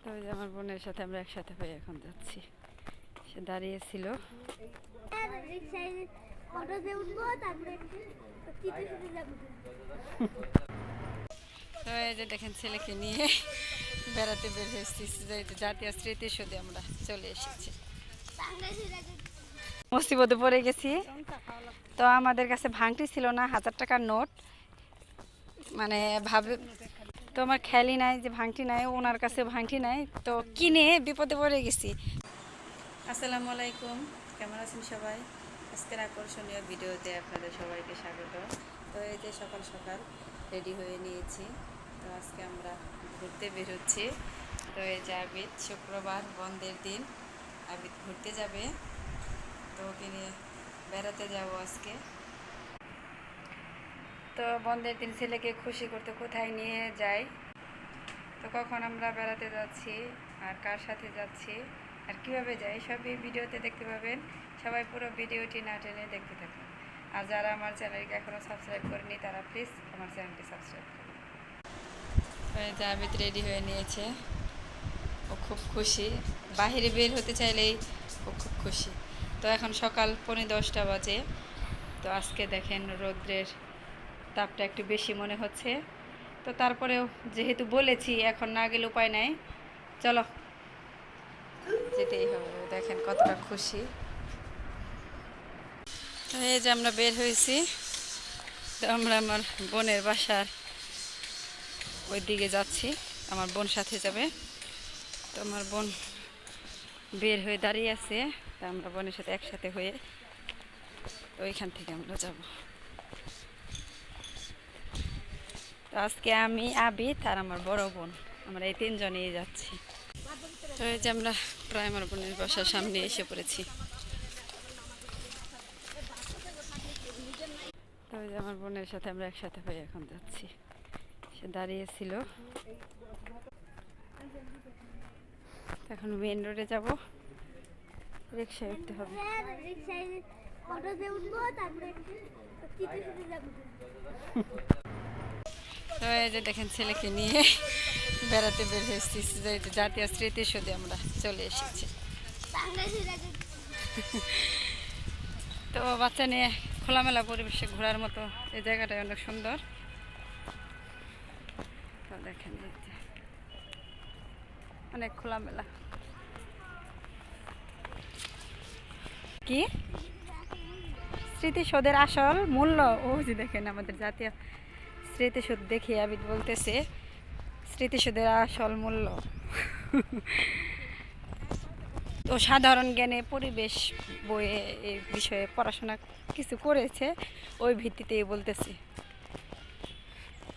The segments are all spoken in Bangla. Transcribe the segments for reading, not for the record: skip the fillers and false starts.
তো ওই যে আমার বোনের সাথে আমরা একসাথে হয়ে এখন যাচ্ছি। সে দাঁড়িয়েছিল। তো এই যে দেখেন ছেলেকে নিয়ে বেড়াতে বের হয়েছি, জাতীয় স্মৃতিসৌধে আমরা চলে এসেছি। মুসিবতে পড়ে গেছি। তো আমাদের কাছে ভাঙটি ছিল না, 1000 টাকার নোট, মানে ভাবে তো আমার খেয়ালই নাই যে ভাঙটি নাই, ওনার কাছে ভাঙটি নাই, তো কিনে বিপদে পড়ে গেছি। আসসালামু আলাইকুম, কেমন আছেন সবাই? আজকের আকর্ষণীয় ভিডিওতে আপনাদের সবাইকে স্বাগত। তো এই যে সকাল সকাল রেডি হয়ে নিয়েছি, তো আজকে আমরা ঘুরতে বের হচ্ছি। তো এই যে আবিদ, শুক্রবার বন্ধের দিন, আবিদ ঘুরতে যাবে, তো ওকে নিয়ে বেড়াতে যাব আজকে। তো বন্ধের দিন ছেলেকে খুশি করতে কোথায় নিয়ে যাই, তো কখন আমরা বেড়াতে যাচ্ছি আর কার সাথে যাচ্ছি আর কীভাবে যাই সবই ভিডিওতে দেখতে পাবেন। সবাই পুরো ভিডিওটি না টেনে দেখতে থাকুন। আর যারা আমার চ্যানেলকে এখনও সাবস্ক্রাইব করেনি তারা প্লিজ আমার চ্যানেলটি সাবস্ক্রাইব করুন। জাবিদ রেডি হয়ে নিয়েছে, ও খুব খুশি, বাহিরে বের হতে চাইলেই ও খুব খুশি। তো এখন সকাল 10:45 বাজে। তো আজকে দেখেন রৌদ্রের তাপটা একটু বেশি মনে হচ্ছে, তো তারপরেও যেহেতু বলেছি এখন না গেলে উপায় নাই, চলো যেতেই হবে। দেখেন কতটা খুশি। তো এই যে আমরা বের হয়েছি, তো আমরা আমার বোনের বাসার ওই দিকে যাচ্ছি, আমার বোন সাথে যাবে। তো আমার বোন বের হয়ে দাঁড়িয়ে আছে, তো আমরা বোনের সাথে একসাথে হয়ে তো ওইখান থেকে আমরা যাব। তো আজকে আমি, আবিদ আর আমার বড় বোন, আমরা এই 3 জনেই যাচ্ছি। তো এই যে আমরা প্রায় আমার বোনের বাসার সামনে এসে পড়েছি। তো ওই যে আমার বোনের সাথে আমরা একসাথে হয়ে এখন যাচ্ছি। সে দাঁড়িয়েছিল। এখন মেন রোডে যাব, রিক্সায় উঠতে হবে। তো এই যে দেখেন ছেলেকে নিয়ে বেড়াতে বের হয়েছি, জাতীয় স্মৃতিসৌধে আমরা চলে এসেছি। তো বাচ্চা নিয়ে খোলামেলা পরিবেশে ঘোরার মতো এই জায়গাটা অনেক সুন্দর। তো দেখেন অনেক খোলামেলা। কি স্মৃতিসৌধের আসল মূল্য, ও যে দেখেন আমাদের জাতীয় স্মৃতিসৌধ দেখে আবিদ বলতেছে স্মৃতিসৌধের আসল মূল্য। তো সাধারণ জ্ঞানে পরিবেশ বইয়ে এই বিষয়ে পড়াশোনা কিছু করেছে, ওই ভিত্তিতেই বলতেছি।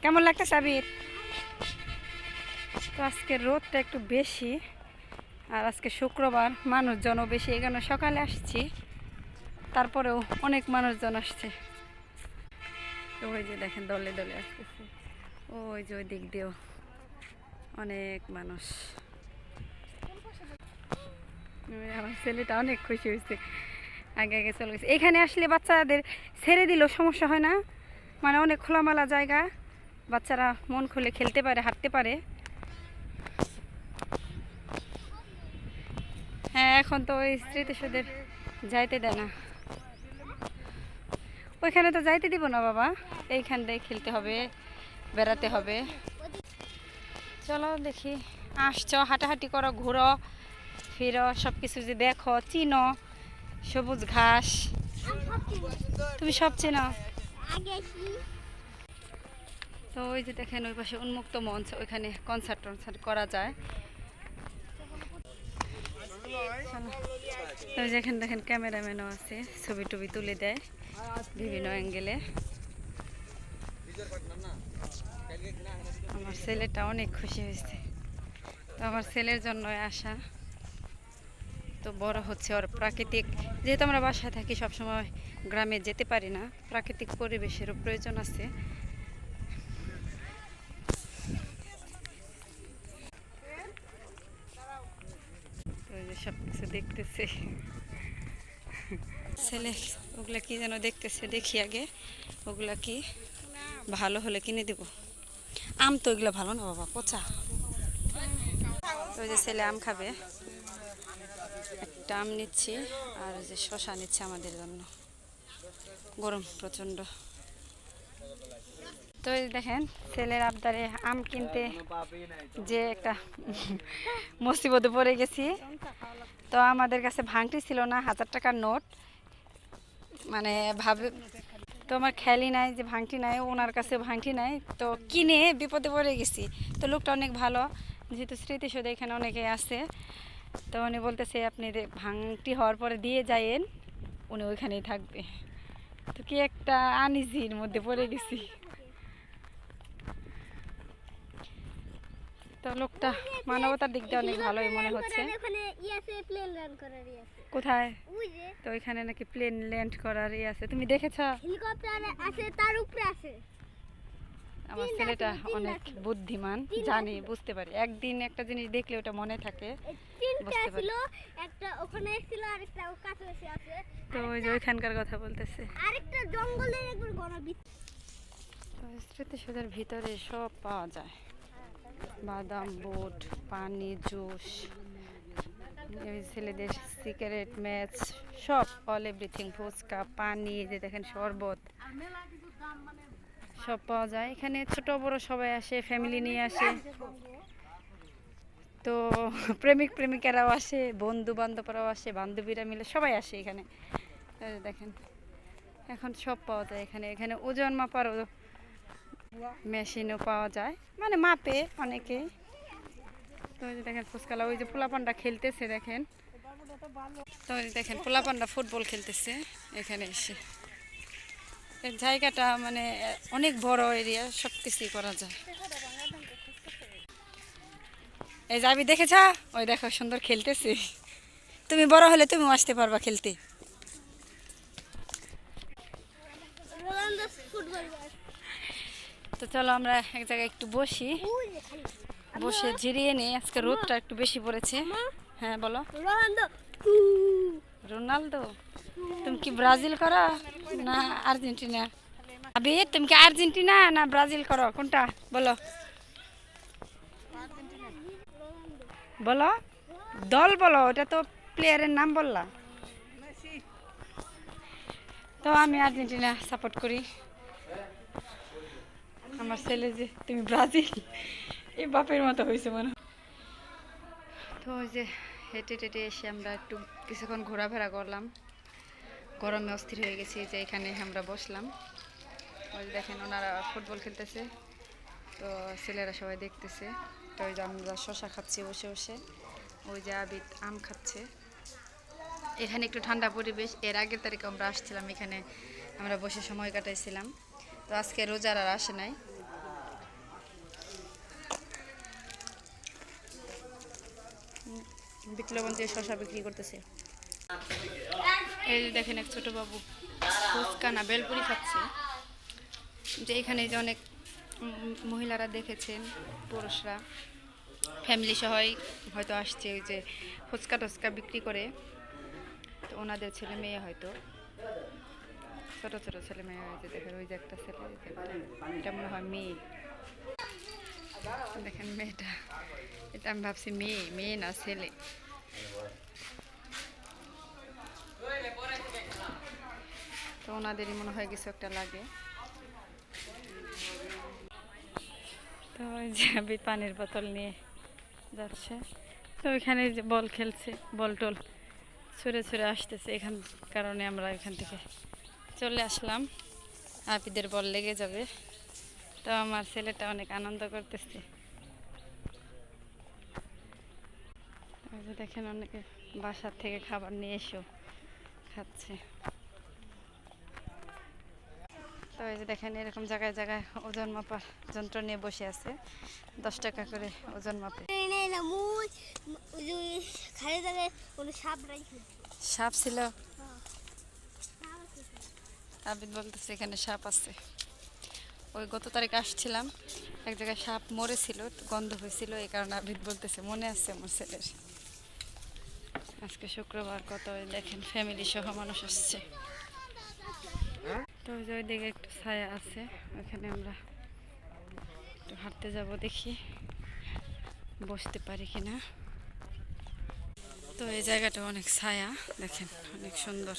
কেমন লাগতেছে আবিদ? তো আজকে রোদটা একটু বেশি, আর আজকে শুক্রবার, মানুষজনও বেশি। এখানে সকালে আসছি, তারপরেও অনেক মানুষজন আসছে। তো ওই যে দেখেন দলে দলে আসতেছে, ওই যে ওই দিক দিয়েও অনেক মানুষ। আমার ছেলেটা অনেক খুশি হয়েছে, আগে আগে চলে গেছে। এখানে আসলে বাচ্চাদের ছেড়ে দিলেও সমস্যা হয় না, মানে অনেক খোলামেলা জায়গা, বাচ্চারা মন খুলে খেলতে পারে, হাঁটতে পারে। হ্যাঁ, এখন তো ওই স্মৃতিসৌধের যাইতে দেয় না, ওইখানে তো যাইতে দিব না বাবা, এইখান দিয়ে খেলতে হবে, বেড়াতে হবে। চলো দেখি, আসছো হাঁটাহাঁটি করো, ঘুরো ফিরো, সব কিছু যে দেখো, চিনো, সবুজ ঘাস, তুমি সব চিনো। তো ওই যে দেখেন ওই পাশে উন্মুক্ত মঞ্চ, ওইখানে কনসার্ট টনসার্ট করা যায়। ওই যেখানে দেখেন ক্যামেরাম্যানও আছে, ছবি টবি তুলে দেয় বিভিন্ন অ্যাঙ্গেলে। আমার ছেলেটা অনেক খুশি হয়েছে, তো আমার ছেলের জন্যই আসা। তো বড় হচ্ছে ওর প্রাকৃতিক, যেহেতু আমরা বাসায় থাকি সবসময় গ্রামে যেতে পারি না, প্রাকৃতিক পরিবেশেরও প্রয়োজন আছে। সব কিছু দেখতেছে ছেলে, ওগুলা কি যেন দেখতেছে, দেখি আগে ওগুলা কি ভালো হলে কিনে দেব। আম তো এগুলো ভালো না বাবা, পচা। তো ওই যে ছেলে আম খাবে, একটা আম নিচ্ছি আর ওই যে শশা নিচ্ছে আমাদের জন্য, গরম প্রচণ্ড। তো এই দেখেন ছেলের আবদারে আম কিনতে যে একটা মুসিবতে পড়ে গেছি। তো আমাদের কাছে ভাঙটি ছিল না, 1000 টাকার নোট, মানে ভাবে তো আমার খেয়ালই নাই যে ভাঙটি নাই, ওনার কাছে ভাঙটি নাই, তো কিনে বিপদে পড়ে গেছি। তো লোকটা অনেক ভালো, যেহেতু স্মৃতিসৌধ এখানে অনেকে আছে, তো উনি বলতেছে আপনি ভাঙটি হওয়ার পরে দিয়ে যায়েন, উনি ওইখানেই থাকবে। তো কি একটা আনিজির মধ্যে পড়ে গেছি। তো লোকটা মানবতার দিক দিয়ে অনেক ভালোই মনে হচ্ছে। কোথায়? তো ওইখানে নাকি প্লেন ল্যান্ড করার আছে, তুমি দেখেছো? হেলিকপ্টার আছে, তার উপরে আছে। আমার ছেলেটা অনেক বুদ্ধিমান, জানি, বুঝতে পারি, একদিন একটা জিনিস দেখলে ওটা মনে থাকে, বুঝতে পারি। একটা ওখানে ছিল, আরেকটা কাছে আছে। তো ওই যে ওইখানকার কথা বলতেছে। আরেকটা জঙ্গলের একবার ঘন ভিতর। তো স্মৃতিসৌধের ভিতরে সব পাওয়া যায়, বাদাম, বুট, পানি, জুস, ছেলেদের সিগারেট, ম্যাচ, সব অল এভরিথিং, ফুচকা, পানি, যে দেখেন শরবত, সব পাওয়া যায় এখানে। ছোট বড় সবাই আসে, ফ্যামিলি নিয়ে আসে। তো প্রেমিক প্রেমিকারাও আসে, বন্ধু বান্ধবরাও আসে, বান্ধবীরা মিলে সবাই আসে এখানে। দেখেন এখন সব পাওয়া যায় এখানে। এখানে ওজন মাপারও মেশিনও পাওয়া যায়, মানে মাপে অনেকে। তো ওই যে দেখেন ফুচকালা, ওই যে পোলাপানটা খেলতেছে দেখেন। তো ওই দেখেন পোলাপানটা ফুটবল খেলতেছে এখানে এসে। এই জায়গাটা মানে অনেক বড় এরিয়া, সব কিছুই করা যায়। এই যাবি দেখেছা? ওই দেখো সুন্দর খেলতেছে। তুমি বড় হলে তুমিও আসতে পারবা খেলতে। তো চলো আমরা এক জায়গায় একটু বসি, বসে জিরিয়ে নিই, আজকে রোদটা একটু বেশি পড়েছে। হ্যাঁ বলো। রোনালদো? তুমি কি ব্রাজিল করো না আর্জেন্টিনা? আবি তুমি কি আর্জেন্টিনা না ব্রাজিল করো, কোনটা বলো? বলো, দল বলো, ওটা তো প্লেয়ারের নাম বললা। তো আমি আর্জেন্টিনা সাপোর্ট করি। আমার ছেলে যে তুমি ব্রাজিল, এই বাপের মতো হয়েছে মনে। তো ওই যে হেঁটে টেটে এসে আমরা একটু কিছুক্ষণ ঘোরাফেরা করলাম, গরমে অস্থির হয়ে গেছি, যে এখানে আমরা বসলাম। ওই দেখেন ওনারা ফুটবল খেলতেছে, তো ছেলেরা সবাই দেখতেছে। তো ওই যে আমরা শশা খাচ্ছি বসে বসে, ওই যে আবিদ আম খাচ্ছে। এখানে একটু ঠান্ডা পরিবেশ, এর আগের তারিখে আমরা আসছিলাম এখানে, আমরা বসে সময় কাটাইছিলাম। তো আজকে রোজার আর আসে নাই। বিপ্লবন দিয়ে শশা বিক্রি করতেছে। এই যে দেখেন এক ছোট বাবু ফুচকা না বেলপুরি খাচ্ছে। যে এখানে যে অনেক মহিলারা দেখেছেন, পুরুষরা ফ্যামিলি সবাই হয়তো আসছে, ওই যে ফুচকা টুচকা বিক্রি করে। তো ওনাদের ছেলে মেয়ে হয়তো, ছোট ছোট ছেলে মেয়ে হয়েছে। দেখেন ওই যে একটা ছেলে, এটা মনে হয় মেয়ে। দেখেন মেয়েটা, এটা আমি ভাবছি মেয়ে, মেয়ে না ছেলে। তো ওনাদেরই মনে হয় কিছু একটা লাগে। তো ওই যে পানির বোতল নিয়ে যাচ্ছে। তো ওইখানে যে বল খেলছে, বল টল ছুঁড়ে ছুঁড়ে আসতেছে, এখান কারণে আমরা এখান থেকে চলে আসলাম, আপিদের বল লেগে যাবে। তো আমার ছেলেটা অনেক আনন্দ করতেছে। দেখেন অনেকে বাসার থেকে খাবার নিয়ে এসেও খাচ্ছে। তো এই যে দেখেন এরকম জায়গায় জায়গায় ওজন মাপার যন্ত্র নিয়ে বসে আছে, 10 টাকা করে ওজন মাপে। সাপ ছিল? আবিদ বলতেছে এখানে সাপ আছে। ওই গত তারিখ আসছিলাম, এক জায়গায় সাপ মরেছিল, গন্ধ হয়েছিল, এই কারণে আবিদ বলতেছে মনে আছে আমার ছেলের। আজকে শুক্রবার, কত দেখেন ফ্যামিলি সহ মানুষ আসছে। তো ওই দিকে একটু ছায়া আছে, ওখানে আমরা একটু হাঁটতে যাব, দেখি। বসতে পারি কিনা। তো এই জায়গাটা অনেক ছায়া, দেখেন অনেক সুন্দর।